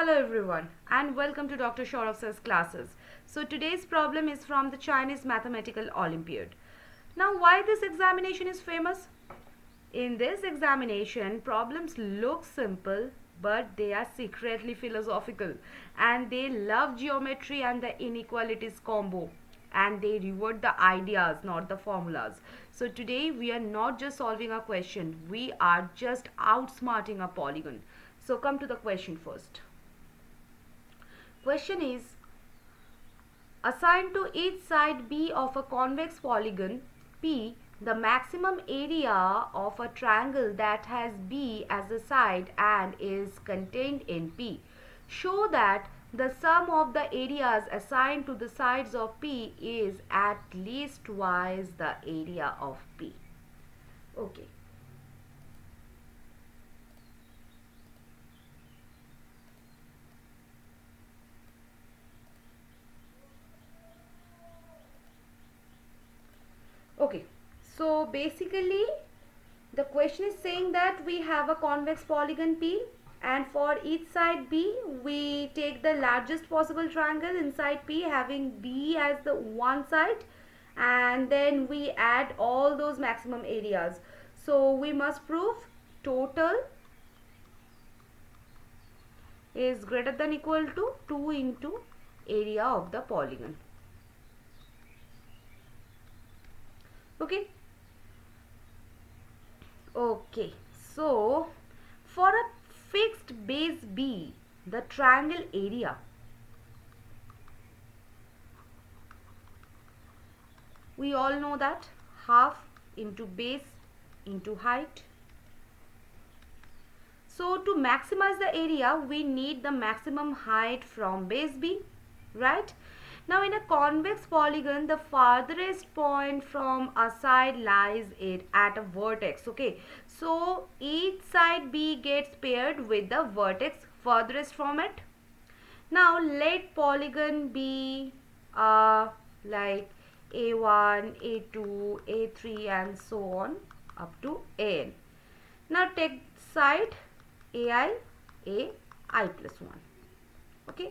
Hello everyone and welcome to Dr. Shaurav's classes. So today's problem is from the Chinese Mathematical Olympiad. Now why this examination is famous? In this examination, problems look simple but they are secretly philosophical, and they love geometry and the inequalities combo, and they reward the ideas, not the formulas. So today we are not just solving a question, we are just outsmarting a polygon. So come to the question first. Question is, assign to each side B of a convex polygon P the maximum area of a triangle that has B as a side and is contained in P. Show that the sum of the areas assigned to the sides of P is at least twice the area of P. Okay. Okay, so basically the question is saying that we have a convex polygon P, and for each side B we take the largest possible triangle inside P having B as the one side, and then we add all those maximum areas. So we must prove total is greater than equal to 2 into area of the polygon. Okay, so for a fixed base B, the triangle area we all know that half into base into height. So to maximize the area we need the maximum height from base B, right? Now in a convex polygon, the farthest point from a side lies it at a vertex. Okay, so each side B gets paired with the vertex farthest from it. Now let polygon be like A1, A2, A3 and so on up to AN. Now take side AI, AI plus 1. Okay.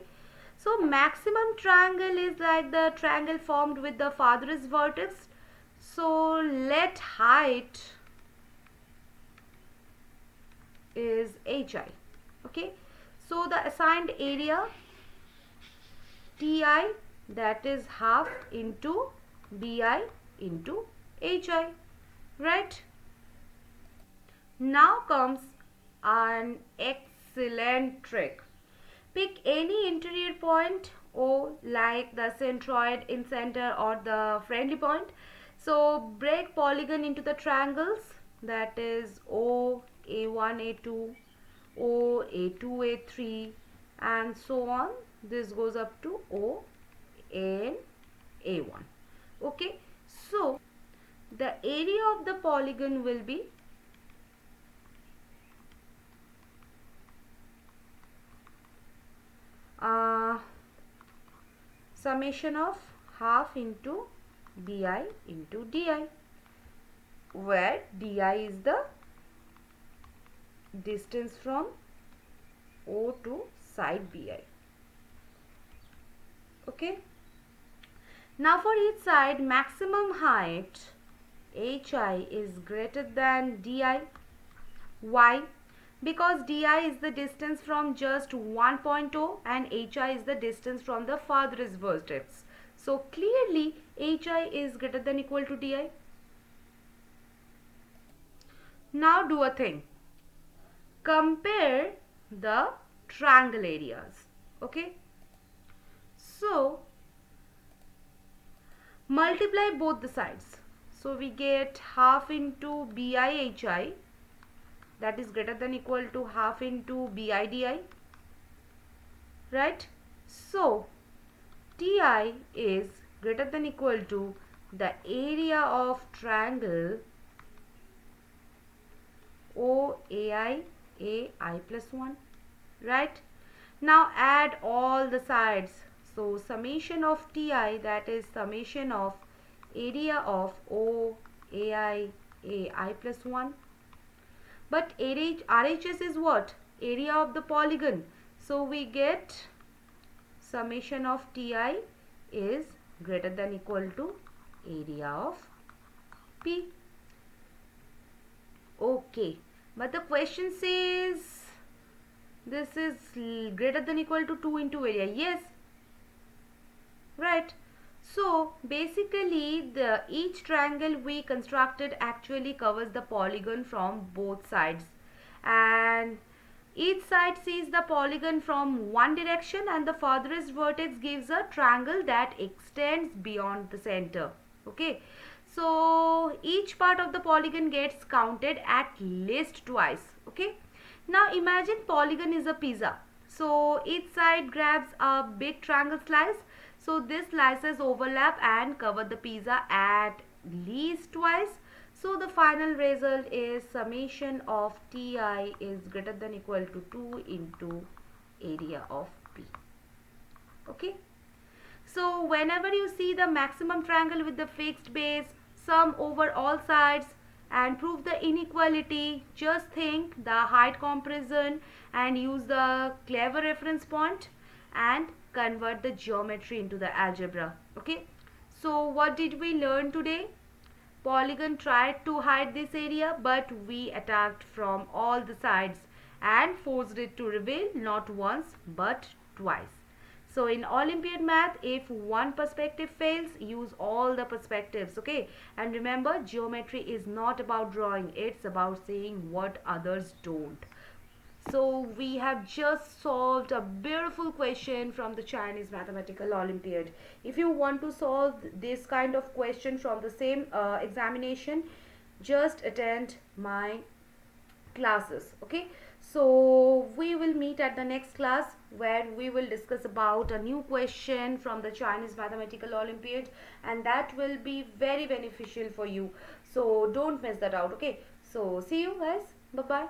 So maximum triangle is like the triangle formed with the farthest vertex. So let height is HI. Okay. So the assigned area TI, that is half into BI into HI. Right. Now comes an excellent trick. Pick any interior point O, like the centroid in center or the friendly point. So break polygon into the triangles, that is O, A1, A2, O, A2, A3 and so on. This goes up to O and A1. Okay, so the area of the polygon will be summation of half into BI into DI, where DI is the distance from O to side BI. Okay. Now for each side, maximum height HI is greater than DI. Why? Because DI is the distance from just one point O and HI is the distance from the farthest vertex. So clearly HI is greater than equal to DI. Now do a thing. Compare the triangle areas. Okay. So multiply both the sides. So we get half into BI HI, that is greater than equal to half into BIDI, right? So TI is greater than equal to the area of triangle OAI AI plus 1, right? Now add all the sides. So summation of TI, that is summation of area of OAI AI plus 1. But RHS is what? Area of the polygon. So we get summation of TI is greater than equal to area of P. Okay, but the question says this is greater than equal to 2 into area. Yes, right. So basically each triangle we constructed actually covers the polygon from both sides, and each side sees the polygon from one direction, and the farthest vertex gives a triangle that extends beyond the center. Okay, so each part of the polygon gets counted at least twice. Okay, now imagine polygon is a pizza. So each side grabs a big triangle slice. So this slices overlap and cover the pizza at least twice. So the final result is summation of TI is greater than equal to 2 into area of P. Okay. So whenever you see the maximum triangle with the fixed base, sum over all sides and prove the inequality, just think the height comparison and use the clever reference point and convert the geometry into the algebra. Okay. So what did we learn today? Polygon tried to hide this area, but we attacked from all the sides and forced it to reveal not once but twice. So in Olympiad math, if one perspective fails, use all the perspectives, okay? And remember, geometry is not about drawing, it's about seeing what others don't. So we have just solved a beautiful question from the Chinese Mathematical Olympiad. If you want to solve this kind of question from the same examination, just attend my classes. Okay, so we will meet at the next class where we will discuss about a new question from the Chinese Mathematical Olympiad, and that will be very beneficial for you. So don't miss that out. Okay, so see you guys. Bye bye.